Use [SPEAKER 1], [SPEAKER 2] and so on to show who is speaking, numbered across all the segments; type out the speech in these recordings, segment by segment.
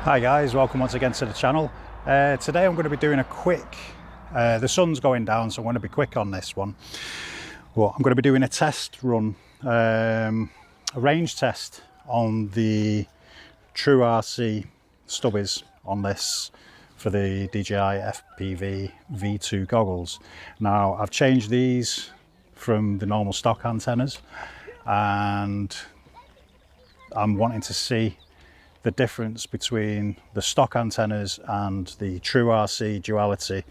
[SPEAKER 1] Hi guys, welcome once again to the channel. Today I'm going to be doing a quick, the sun's going down so I'm going to be quick on this one. Well, I'm going to be doing a test run, a range test on the TrueRC stubbies on this for the DJI FPV V2 goggles. Now I've changed these from the normal stock antennas and I'm wanting to see the difference between the stock antennas and the TrueRC Duality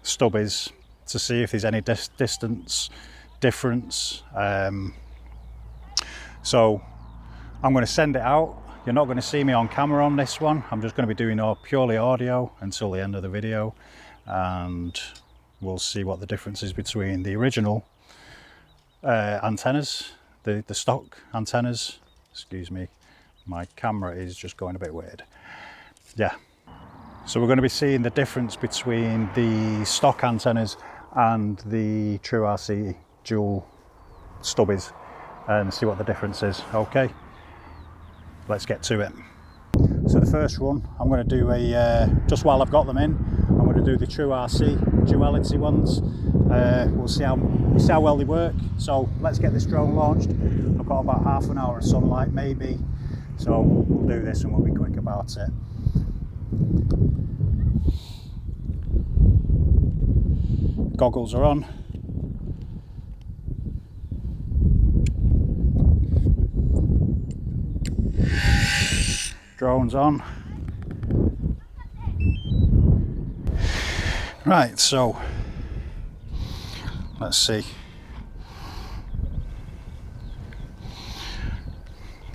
[SPEAKER 1] stubbies to see if there's any distance difference. So I'm going to send it out. You're not going to see me on camera on this one. I'm just going to be doing purely audio until the end of the video, and we'll see what the difference is between the original antennas, the stock antennas. Excuse me, my camera is just going a bit weird. Yeah, so we're going to be seeing the difference between the stock antennas and the TrueRC dual stubbies and see what the difference is. Okay, let's get to it. So the first one I'm going to do just while I've got them in, I'm going to do the TrueRC Duality ones. We'll see how well they work. So let's get this drone launched. I've got about half an hour of sunlight maybe, so we'll do this and we'll be quick about it. Goggles are on. Drone's on. Right, so let's see.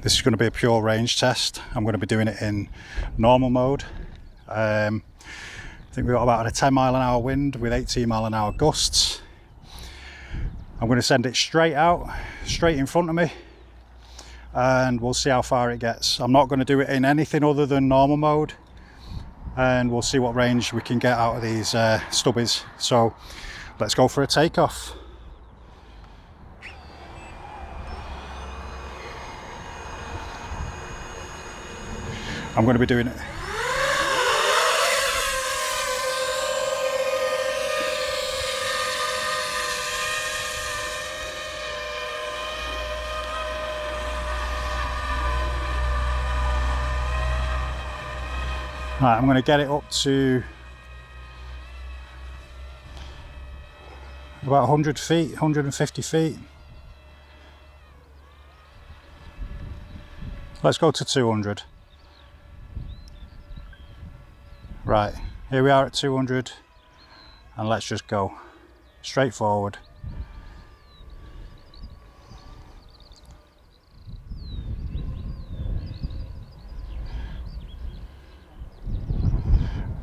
[SPEAKER 1] This is going to be a pure range test. I'm going to be doing it in normal mode. I think we've got about a 10 mile an hour wind with 18 mile an hour gusts. I'm going to send it straight out, straight in front of me, and we'll see how far it gets. I'm not going to do it in anything other than normal mode, and we'll see what range we can get out of these stubbies. So let's go for a takeoff. I'm going to be doing it. Right, I'm going to get it up to about 100 feet, 150 feet. Let's go to 200. Right, here we are at 200, and let's just go straight forward.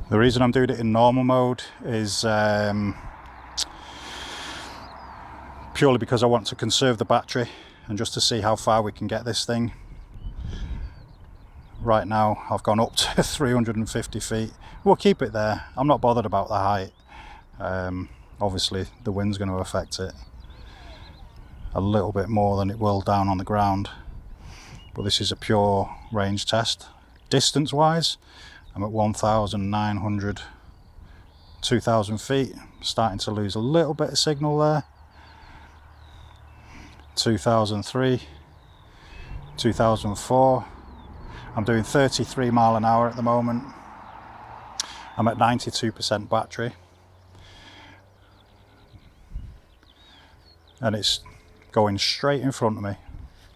[SPEAKER 1] The reason I'm doing it in normal mode is purely because I want to conserve the battery and just to see how far we can get this thing. Right now I've gone up to 350 feet. We'll keep it there. I'm not bothered about the height. Obviously the wind's going to affect it a little bit more than it will down on the ground, but this is a pure range test. Distance wise, I'm at 1,900, 2,000 feet. Starting to lose a little bit of signal there. 2003, 2004. I'm doing 33 mile an hour at the moment. I'm at 92% battery. And it's going straight in front of me.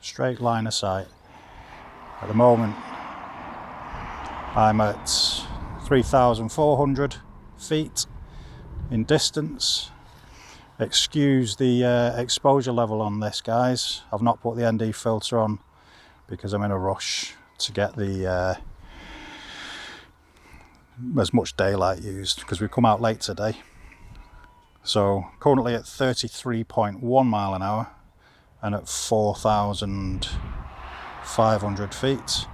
[SPEAKER 1] Straight line of sight. At the moment, I'm at 3,400 feet in distance. Excuse the exposure level on this, guys. I've not put the ND filter on because I'm in a rush to get the as much daylight used because we've come out late today. So currently at 33.1 mile an hour and at 4,500 feet.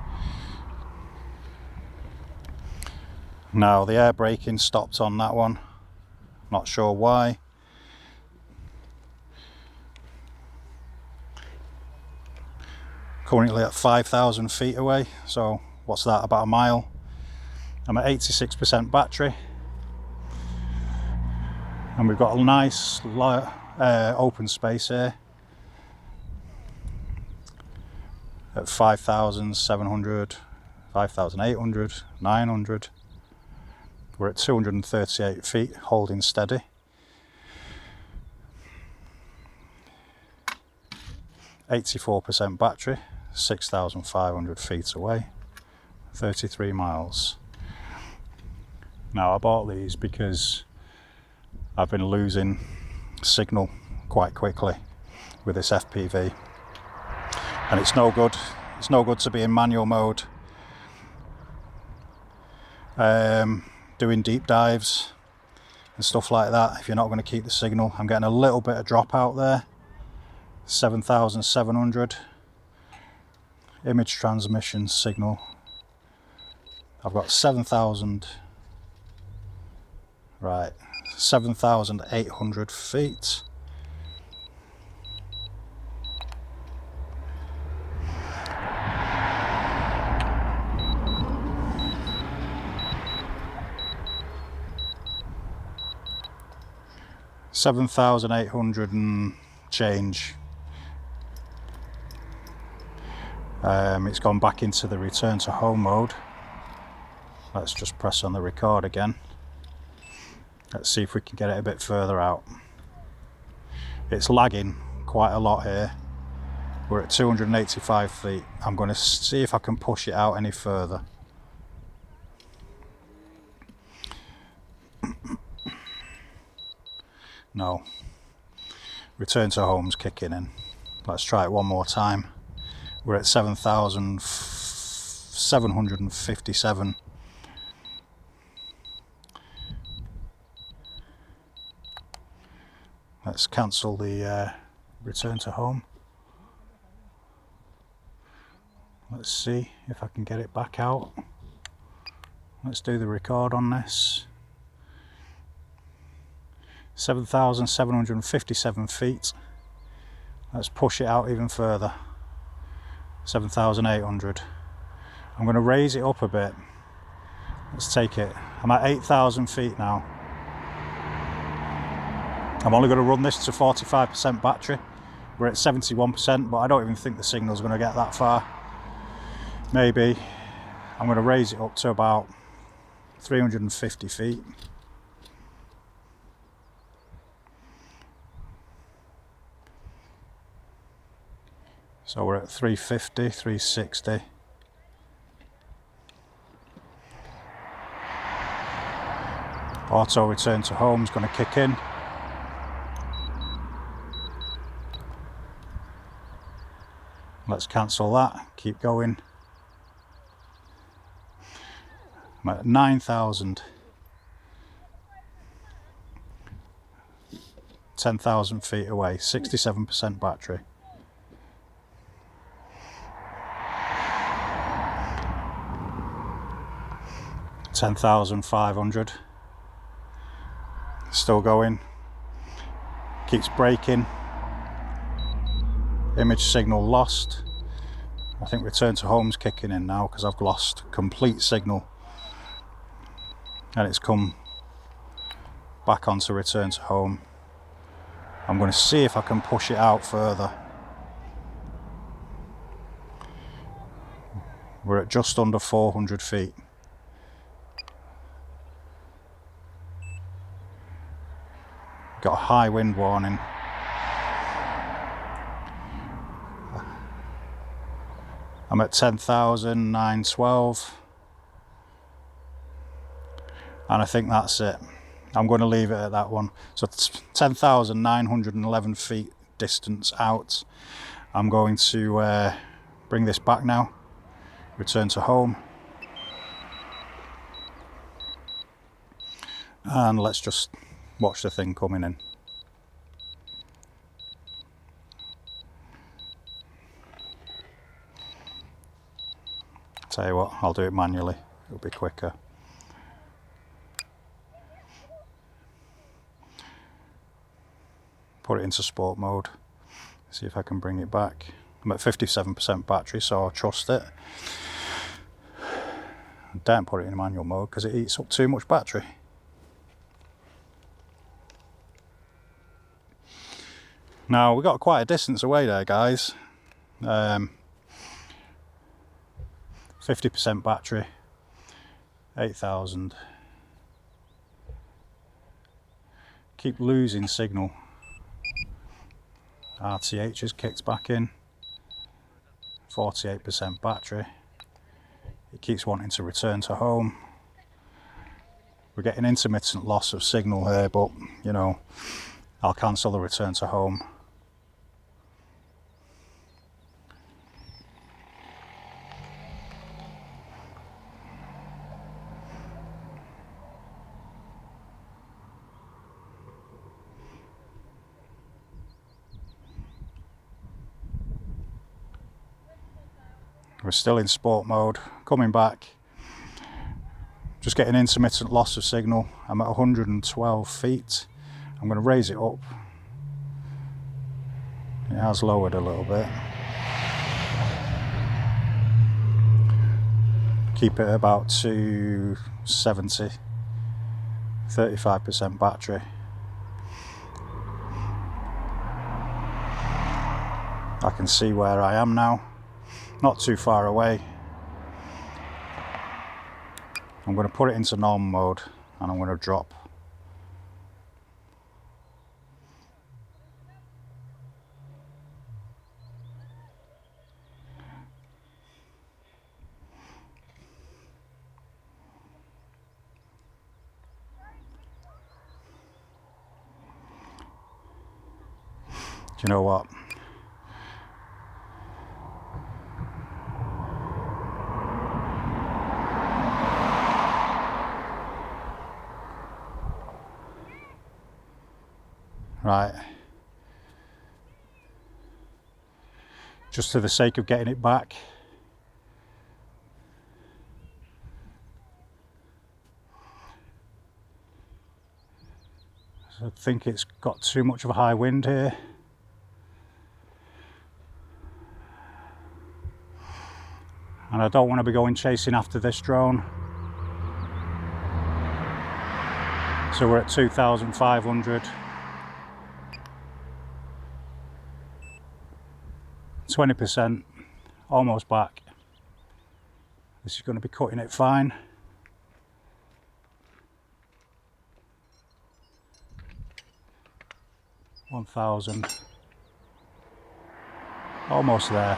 [SPEAKER 1] Now the air braking stopped on that one, not sure why. Currently at 5,000 feet away, so what's that, about a mile? I'm at 86% battery, and we've got a nice open space here at 5,700, 5,800, 900. We're at 238 feet, holding steady. %battery, 6,500 feet away, 33 miles. Now, I bought these because I've been losing signal quite quickly with this FPV, and it's no good. It's no good to be in manual mode doing deep dives and stuff like that if you're not going to keep the signal. I'm getting a little bit of drop out there. 7,700 image transmission signal. I've got 7,000, right, 7,800 feet. $7,800 and change. It's gone back into the return to home mode. Let's just press on the record again. Let's see if we can get it a bit further out. It's lagging quite a lot here. We're at 285 feet. I'm going to see if I can push it out any further. No. Return to home's kicking in. Let's try it one more time. We're at 7,757. Let's cancel the return to home. Let's see if I can get it back out. Let's do the record on this. 7,757 feet. Let's push it out even further. 7,800. I'm going to raise it up a bit. Let's take it. I'm at 8,000 feet now. I'm only going to run this to 45% battery. We're at 71%, but I don't even think the signal's going to get that far. Maybe. I'm going to raise it up to about 350 feet. So we're at 350, 360. Auto return to home is going to kick in. Let's cancel that, keep going. I'm at 9,000. 10,000 feet away, 67% battery. 10,500. Still going. Keeps breaking. Image signal lost. I think return to home's kicking in now because I've lost complete signal. And it's come back onto return to home. I'm going to see if I can push it out further. We're at just under 400 feet. Got a high wind warning. I'm at 10,912. And I think that's it. I'm going to leave it at that one. So it's 10,911 feet distance out. I'm going to bring this back now. Return to home. And let's just watch the thing coming in. Tell you what, I'll do it manually. It'll be quicker. Put it into sport mode. See if I can bring it back. I'm at 57% battery, so I'll trust it. And don't put it in manual mode because it eats up too much battery. Now we got quite a distance away there, guys. 50% battery, 8,000. Keep losing signal. RTH has kicked back in. 48% battery. It keeps wanting to return to home. We're getting intermittent loss of signal here, but you know, I'll cancel the return to home. We're still in sport mode, coming back, just getting intermittent loss of signal. I'm at 112 feet. I'm going to raise it up. It has lowered a little bit. Keep it about 270, 35% battery. I can see where I am now. Not too far away. I'm going to put it into normal mode and I'm going to drop. Do you know what? Right, just for the sake of getting it back, I think it's got too much of a high wind here. And I don't want to be going chasing after this drone. So we're at 2,500. 20%, almost back. This is going to be cutting it fine. $1,000. Almost there.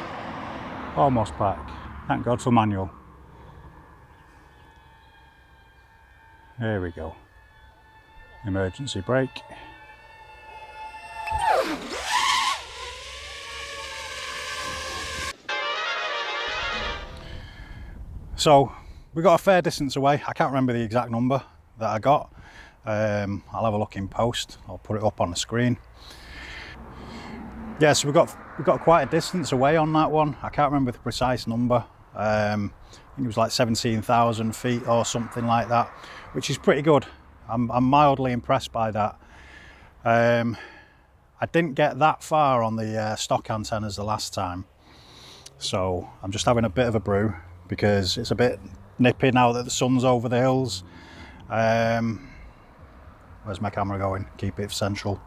[SPEAKER 1] Almost back. Thank God for manual. There we go. Emergency brake. So we got a fair distance away. I can't remember the exact number that I got. I'll have a look in post. I'll put it up on the screen. Yeah, so we got quite a distance away on that one. I can't remember the precise number. I think it was like 17,000 feet or something like that, which is pretty good. I'm mildly impressed by that. I didn't get that far on the stock antennas the last time, so I'm just having a bit of a brew because it's a bit nippy now that the sun's over the hills. Where's my camera going? Keep it central.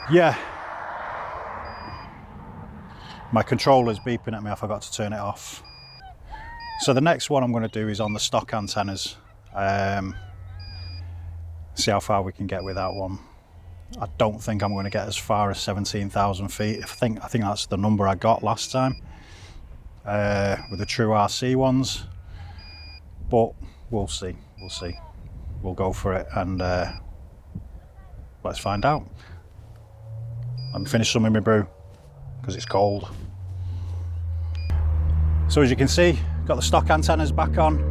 [SPEAKER 1] Yeah. My controller's beeping at me, I forgot to turn it off. So the next one I'm going to do is on the stock antennas. See how far we can get with that one. I don't think I'm going to get as far as 17,000 feet. I think that's the number I got last time with the TrueRC ones. But we'll see. We'll go for it and let's find out. Let me finish some of my brew because it's cold. So as you can see, got the stock antennas back on.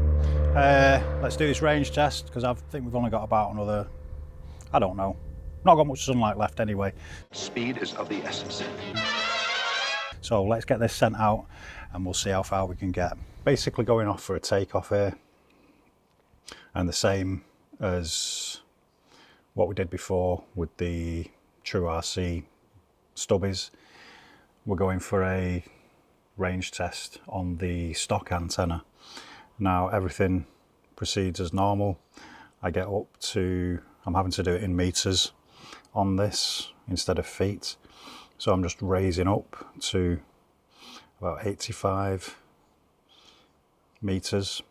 [SPEAKER 1] Let's do this range test because I think we've only got about another, I don't know, not got much sunlight left anyway.
[SPEAKER 2] Speed is of the essence.
[SPEAKER 1] So let's get this sent out and we'll see how far we can get. Basically going off for a takeoff here, and the same as what we did before with the TrueRC stubbies. We're going for a range test on the stock antenna. Now everything proceeds as normal. I get up to, I'm having to do it in meters on this instead of feet. So I'm just raising up to about 85 meters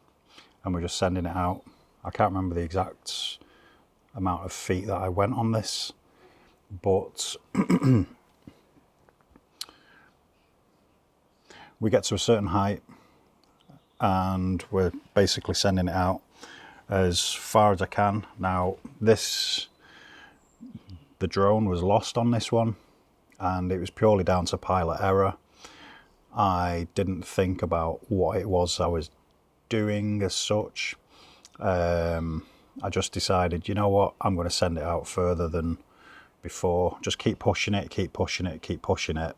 [SPEAKER 1] and we're just sending it out. I can't remember the exact amount of feet that I went on this, but we get to a certain height and we're basically sending it out as far as I can. Now the drone was lost on this one and it was purely down to pilot error. I didn't think about what it was I was doing as such. I just decided, you know what, I'm going to send it out further than before. Just keep pushing it, keep pushing it, keep pushing it.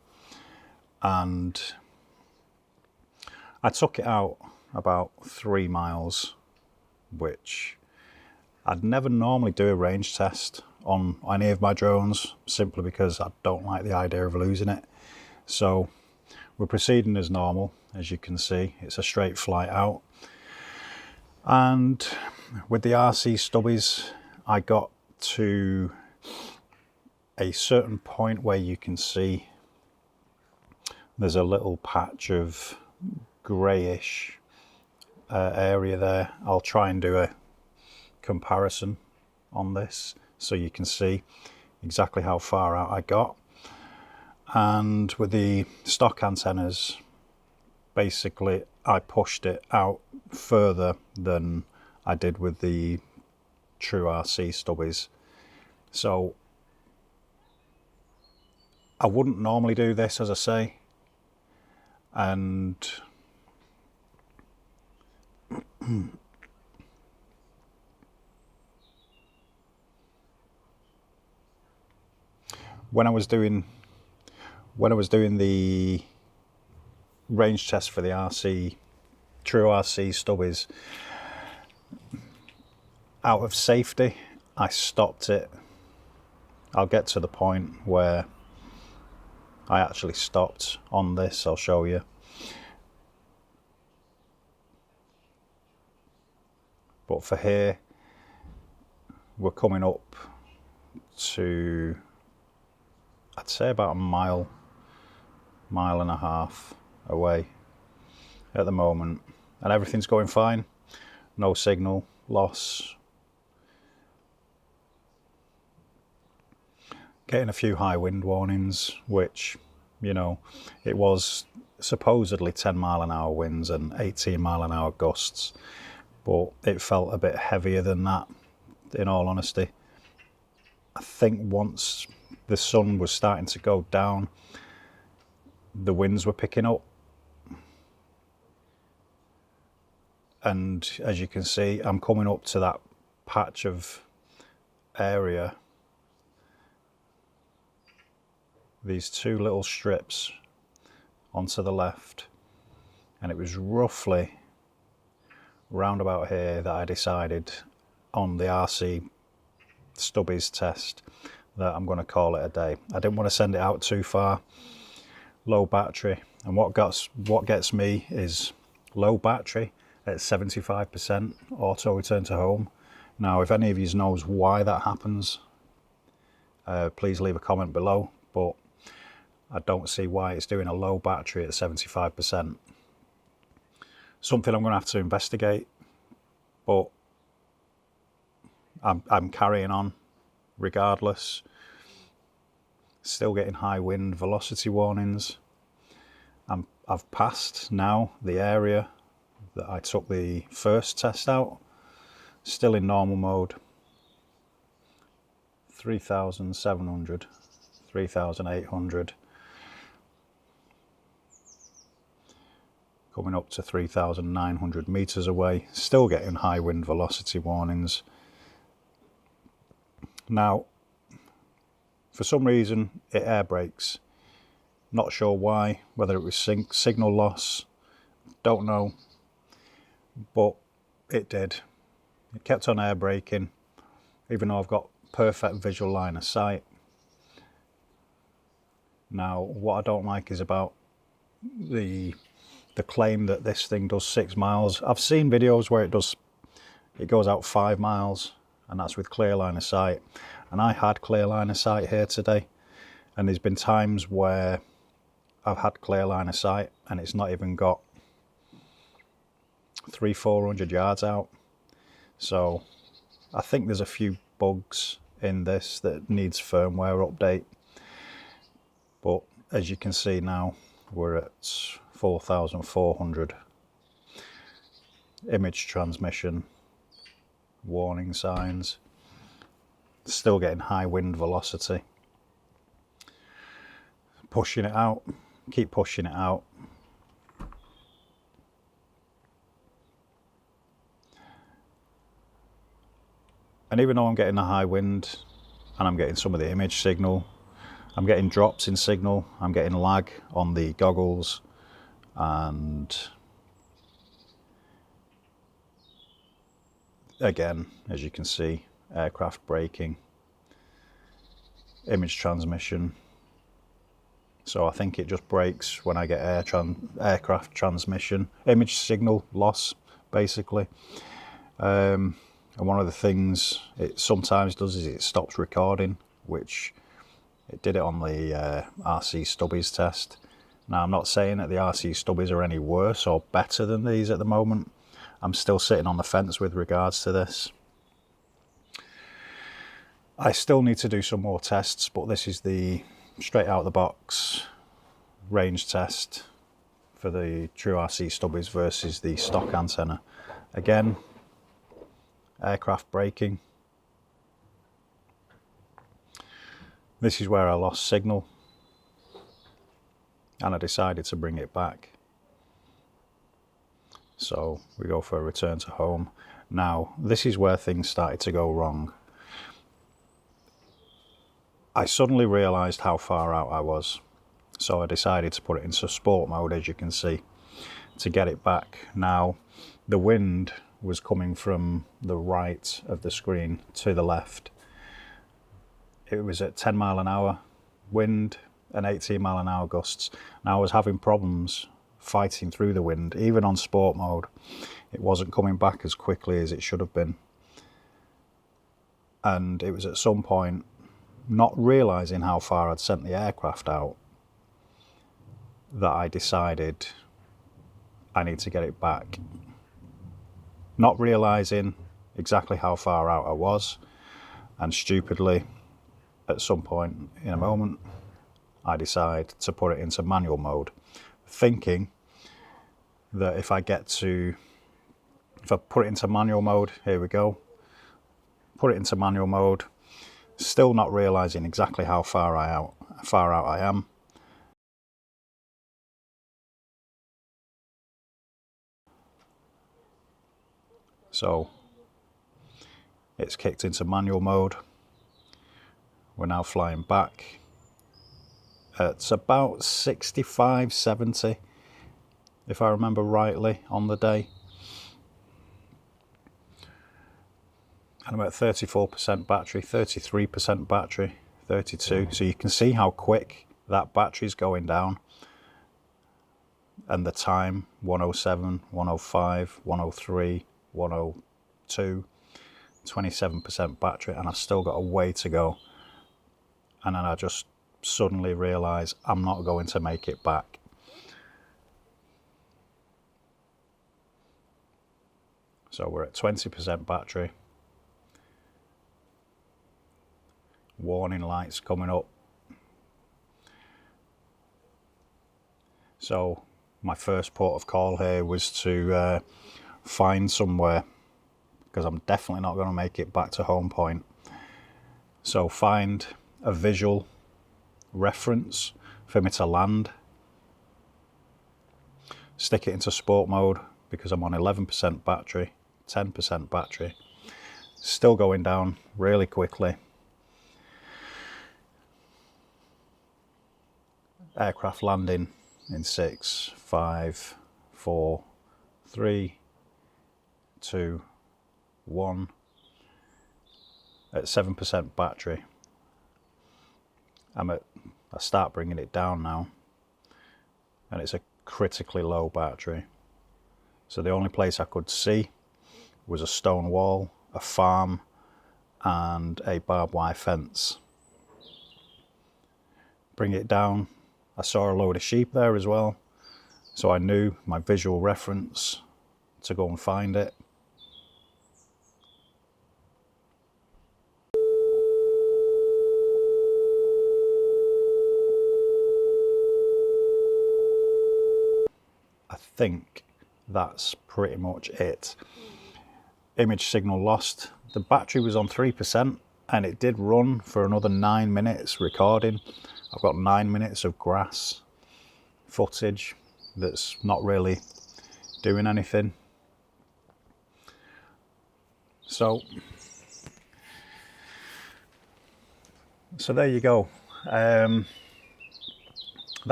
[SPEAKER 1] And I took it out about 3 miles, which I'd never normally do a range test on any of my drones, simply because I don't like the idea of losing it. So we're proceeding as normal. As you can see, it's a straight flight out. And with the RC stubbies, I got to a certain point where you can see there's a little patch of greyish area there. I'll try and do a comparison on this so you can see exactly how far out I got. And with the stock antennas, basically I pushed it out further than I did with the TrueRC stubbies. So I wouldn't normally do this, as I say, and when I was doing the range test for the TrueRC stubbies, out of safety, I stopped it. I'll get to the point where I actually stopped on this, I'll show you. But for here, we're coming up to, I'd say about a mile and a half away at the moment, and everything's going fine. No signal loss. Getting a few high wind warnings, which, you know, it was supposedly 10-mile-an-hour winds and 18-mile-an-hour gusts, but it felt a bit heavier than that, in all honesty. I think once the sun was starting to go down, the winds were picking up. And as you can see, I'm coming up to that patch of area. These two little strips onto the left, and it was roughly round about here that I decided on the RC stubbies test that I'm going to call it a day. I didn't want to send it out too far. Low battery, and what gets me is low battery at 75% auto return to home. Now, if any of you knows why that happens, please leave a comment below, but I don't see why it's doing a low battery at 75%. Something I'm going to have to investigate, but I'm carrying on regardless. Still getting high wind velocity warnings. I've passed now the area that I took the first test out. Still in normal mode. 3,700, 3,800. Coming up to 3,900 meters away. Still getting high wind velocity warnings. Now, for some reason, it air brakes. Not sure why, whether it was signal loss, don't know, but it did. It kept on air braking, even though I've got perfect visual line of sight. Now, what I don't like is about the the claim that this thing does 6 miles. I've seen videos where it goes out 5 miles, and that's with clear line of sight. And I had clear line of sight here today, and there's been times where I've had clear line of sight and it's not even got 300-400 yards out. So I think there's a few bugs in this that needs firmware update. But as you can see now, we're at 4,400. Image transmission, warning signs, still getting high wind velocity. Pushing it out, keep pushing it out. And even though I'm getting a high wind and I'm getting some of the image signal, I'm getting drops in signal, I'm getting lag on the goggles, and again, as you can see, aircraft braking, image transmission. So I think it just breaks when I get aircraft transmission, image signal loss, basically. And one of the things it sometimes does is it stops recording, which it did it on the RC Stubbies test. Now, I'm not saying that the RC Stubbies are any worse or better than these at the moment. I'm still sitting on the fence with regards to this. I still need to do some more tests, but this is the straight out of the box range test for the TrueRC Stubbies versus the stock antenna. Again, aircraft braking. This is where I lost signal and I decided to bring it back. So we go for a return to home. Now, this is where things started to go wrong. I suddenly realized how far out I was. So I decided to put it into sport mode, as you can see, to get it back. Now, the wind was coming from the right of the screen to the left. It was at 10 mile an hour wind and 18 mile an hour gusts. Now, I was having problems fighting through the wind. Even on sport mode, it wasn't coming back as quickly as it should have been. And it was at some point, not realizing how far I'd sent the aircraft out, that I decided I need to get it back. Not realizing exactly how far out I was, and stupidly, at some point in a moment, I decide to put it into manual mode, thinking that if I put it into manual mode, here we go, put it into manual mode, still not realizing exactly how far out I am. So it's kicked into manual mode. We're now flying back at about 65, 70, if I remember rightly, on the day. And I'm at 34% battery, 33% battery, 32. So you can see how quick that battery's going down. And the time, 107, 105, 103, 102, 27% battery, and I've still got a way to go. And then I just suddenly realise I'm not going to make it back. So we're at 20% battery. Warning lights coming up. So my first port of call here was to find somewhere, because I'm definitely not going to make it back to home point. So find a visual reference for me to land. Stick it into sport mode because I'm on 11% battery, 10% battery. Still going down really quickly. Aircraft landing in 6, 5, 4, 3, 2, 1. At 7% battery. I start bringing it down now, and it's a critically low battery. So the only place I could see was a stone wall, a farm, and a barbed wire fence. Bring it down. I saw a load of sheep there as well, so I knew my visual reference to go and find it. I think that's pretty much it. Image signal lost. The battery was on 3% and it did run for another 9 minutes recording. I've got 9 minutes of grass footage that's not really doing anything. So there you go. That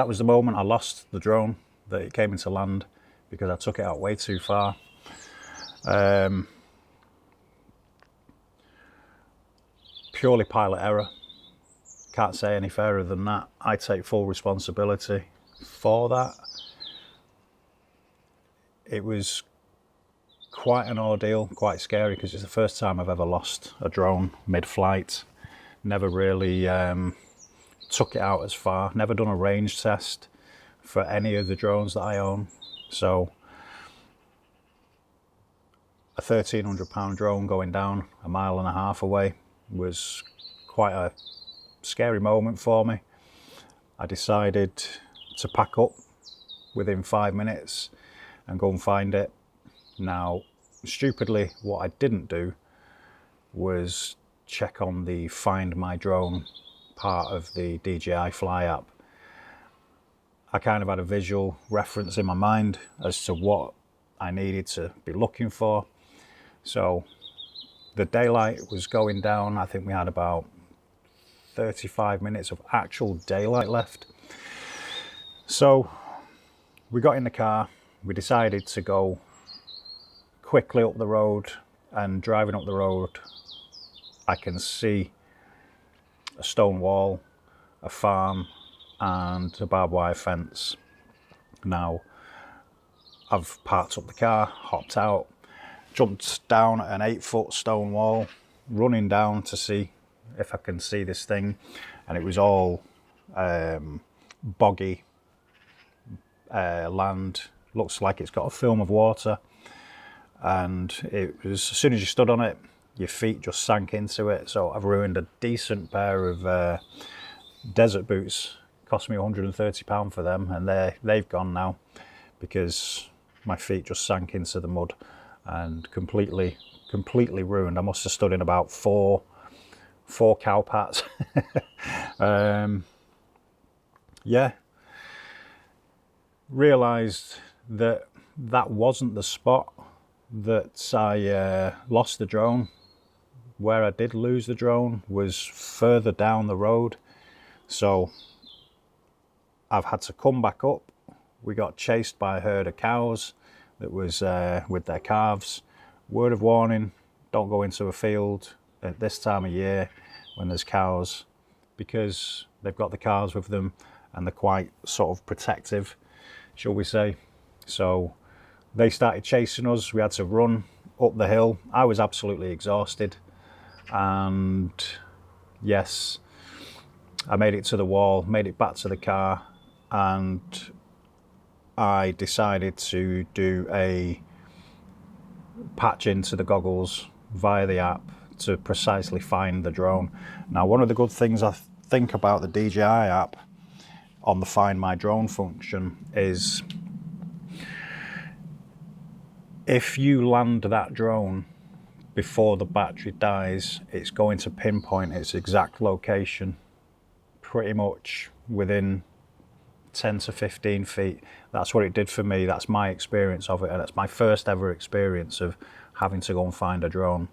[SPEAKER 1] was the moment I lost the drone, that it came into land, because I took it out way too far. Purely pilot error. Can't say any fairer than that. I take full responsibility for that. It was quite an ordeal, quite scary, because it's the first time I've ever lost a drone mid-flight. Never really took it out as far. Never done a range test for any of the drones that I own. So a 1,300-pound drone going down 1.5 miles away was quite a scary moment for me. I decided to pack up within 5 minutes and go and find it. Now, stupidly, what I didn't do was check on the Find My Drone part of the DJI Fly app. I kind of had a visual reference in my mind as to what I needed to be looking for. So the daylight was going down. I think we had about 35 minutes of actual daylight left. So we got in the car. We decided to go quickly up the road, and driving up the road, I can see a stone wall, a farm, and a barbed wire fence. Now, I've parked up the car, hopped out, jumped down an 8-foot stone wall, running down to see if I can see this thing, and it was all boggy land. Looks like it's got a film of water, and it was, as soon as you stood on it, your feet just sank into it. So I've ruined a decent pair of desert boots. Cost me £130 for them, and they've gone now because my feet just sank into the mud and completely ruined. I must have stood in about four cow pats. Yeah, realised that wasn't the spot that I lost the drone. Where I did lose the drone was further down the road. So I've had to come back up. We got chased by a herd of cows that was with their calves. Word of warning, don't go into a field at this time of year when there's cows, because they've got the calves with them and they're quite sort of protective, shall we say. So they started chasing us. We had to run up the hill. I was absolutely exhausted, and yes, I made it to the wall, made it back to the car, and I decided to do a patch into the goggles via the app to precisely find the drone. Now, one of the good things I think about the DJI app on the Find My Drone function is if you land that drone before the battery dies, it's going to pinpoint its exact location pretty much within 10 to 15 feet. That's what it did for me. That's my experience of it, and it's my first ever experience of having to go and find a drone.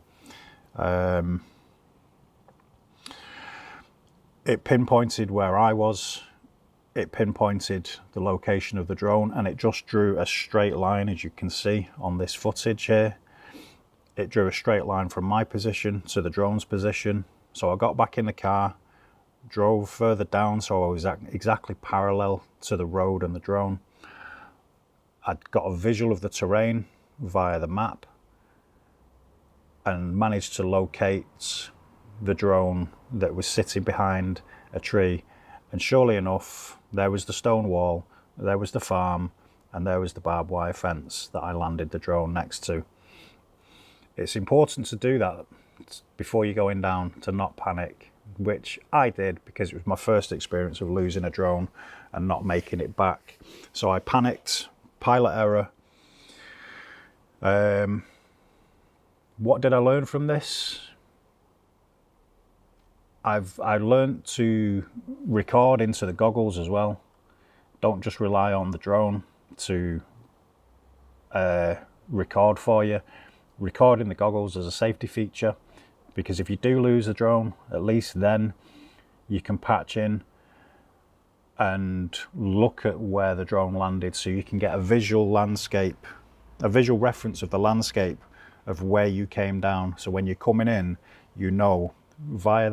[SPEAKER 1] It pinpointed where I was, it pinpointed the location of the drone, and it just drew a straight line, as you can see on this footage here. It drew a straight line from my position to the drone's position. So I got back in the car, drove further down, so I was exactly parallel to the road and the drone. I'd got a visual of the terrain via the map and managed to locate the drone that was sitting behind a tree. And surely enough, there was the stone wall, there was the farm, and there was the barbed wire fence that I landed the drone next to. It's important to do that before you're going down, to not panic, which I did because it was my first experience of losing a drone and not making it back. So I panicked, pilot error. What did I learn from this? I learned to record into the goggles as well. Don't just rely on the drone to record for you. Record in the goggles as a safety feature, because if you do lose the drone, at least then you can patch in and look at where the drone landed, so you can get a visual landscape, a visual reference of the landscape of where you came down. So when you're coming in, you know via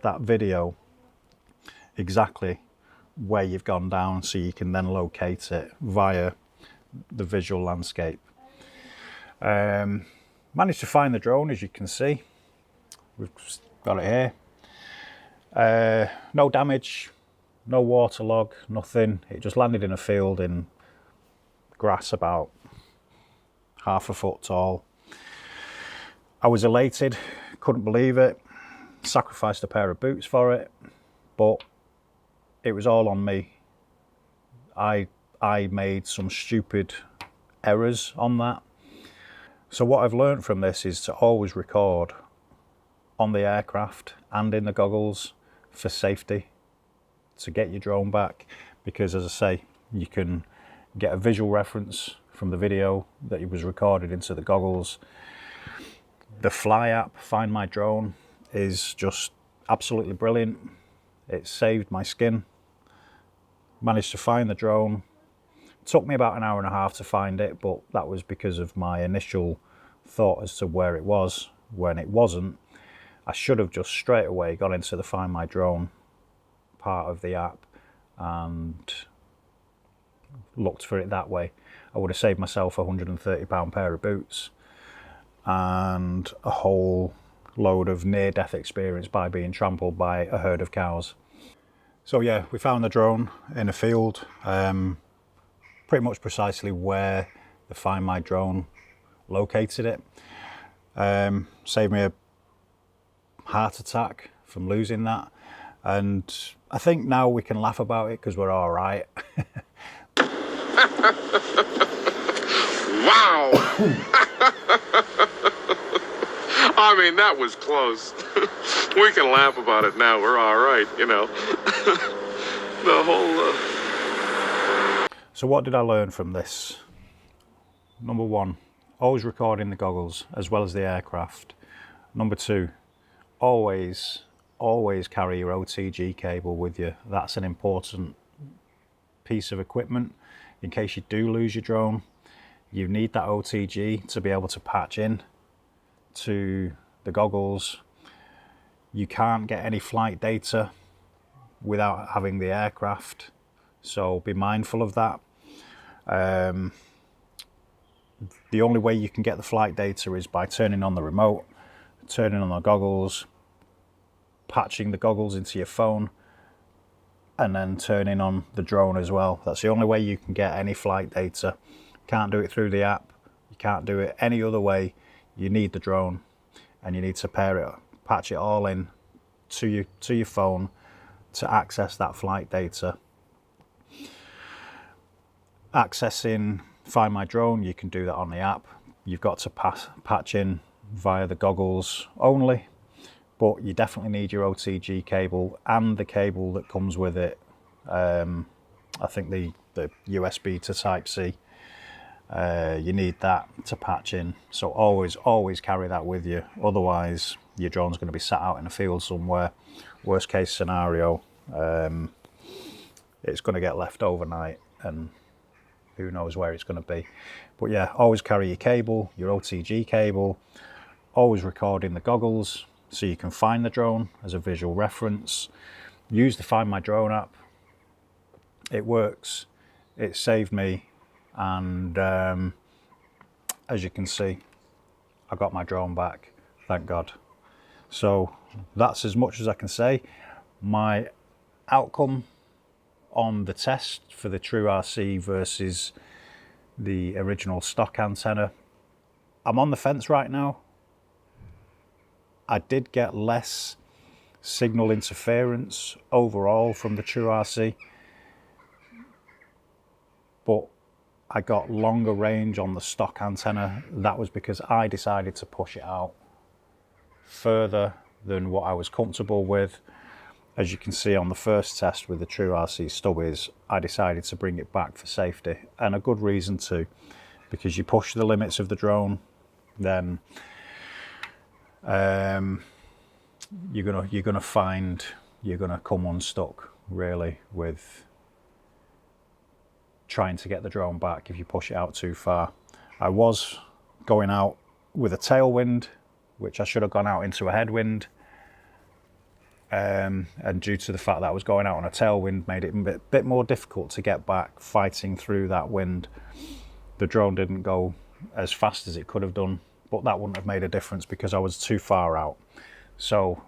[SPEAKER 1] that video exactly where you've gone down, so you can then locate it via the visual landscape. Managed to find the drone, as you can see. We've got it here. No damage, no waterlog, nothing. It just landed in a field in grass about 1/2 foot tall. I was elated, couldn't believe it. Sacrificed a pair of boots for it, but it was all on me. I made some stupid errors on that. So what I've learned from this is to always record on the aircraft and in the goggles for safety, to get your drone back, because as I say, you can get a visual reference from the video that it was recorded into the goggles. The Fly app, Find My Drone, is just absolutely brilliant. It saved my skin. Managed to find the drone. Took me about 1.5 hours to find it, but that was because of my initial thought as to where it was, when it wasn't. I should have just straight away got into the Find My Drone part of the app and looked for it that way. I would have saved myself a £130 pair of boots and a whole load of near-death experience by being trampled by a herd of cows. So yeah, we found the drone in a field, pretty much precisely where the Find My Drone located it. Saved me a heart attack from losing that, and I think now we can laugh about it because we're all right.
[SPEAKER 3] Wow! I mean, that was close. We can laugh about it now. We're all right, you know. The whole...
[SPEAKER 1] So what did I learn from this? Number one, always record in the goggles as well as the aircraft. Number two, always carry your OTG cable with you. That's an important piece of equipment in case you do lose your drone. You need that OTG to be able to patch in to the goggles. You can't get any flight data without having the aircraft, so be mindful of that. The only way you can get the flight data is by turning on the remote, turning on the goggles, patching the goggles into your phone, and then turning on the drone as well. That's the only way you can get any flight data. Can't do it through the app. You can't do it any other way. You need the drone, and you need to pair it, patch it all in to your phone to access that flight data. Accessing Find My Drone, you can do that on the app. You've got to patch in via the goggles only, but you definitely need your OTG cable and the cable that comes with it. I think the USB to Type-C. You need that to patch in, so always carry that with you, otherwise your drone's going to be sat out in a field somewhere. Worst case scenario, it's going to get left overnight and who knows where it's going to be. But yeah, always carry your cable, your OTG cable, always record in the goggles so you can find the drone as a visual reference. Use the Find My Drone app. It works. It saved me and as you can see, I got my drone back, thank God. So that's as much as I can say. My outcome on the test for the TrueRC versus the original stock antenna, I'm on the fence right now. I did get less signal interference overall from the TrueRC, but I got longer range on the stock antenna. That was because I decided to push it out further than what I was comfortable with. As you can see on the first test with the TrueRC stubbies, I decided to bring it back for safety, and a good reason too, because you push the limits of the drone, then you're gonna come unstuck really with trying to get the drone back if you push it out too far. I was going out with a tailwind, which I should have gone out into a headwind, and due to the fact that I was going out on a tailwind, made it a bit more difficult to get back fighting through that wind. The drone didn't go as fast as it could have done, but that wouldn't have made a difference because I was too far out. So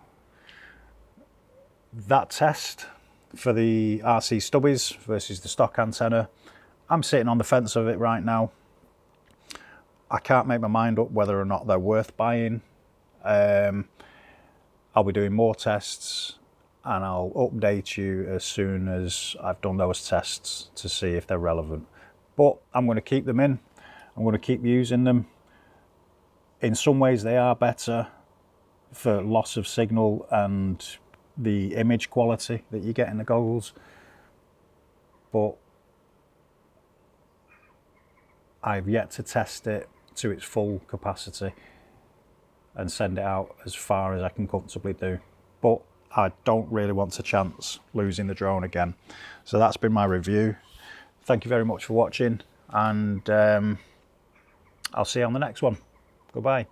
[SPEAKER 1] that test for the RC stubbies versus the stock antenna, I'm sitting on the fence of it right now. I can't make my mind up whether or not they're worth buying. I'll be doing more tests and I'll update you as soon as I've done those tests to see if they're relevant. But I'm going to keep them in. I'm going to keep using them. In some ways they are better for loss of signal and the image quality that you get in the goggles, but I've yet to test it to its full capacity and send it out as far as I can comfortably do. But I don't really want to chance losing the drone again. So that's been my review. Thank you very much for watching, and I'll see you on the next one. Goodbye.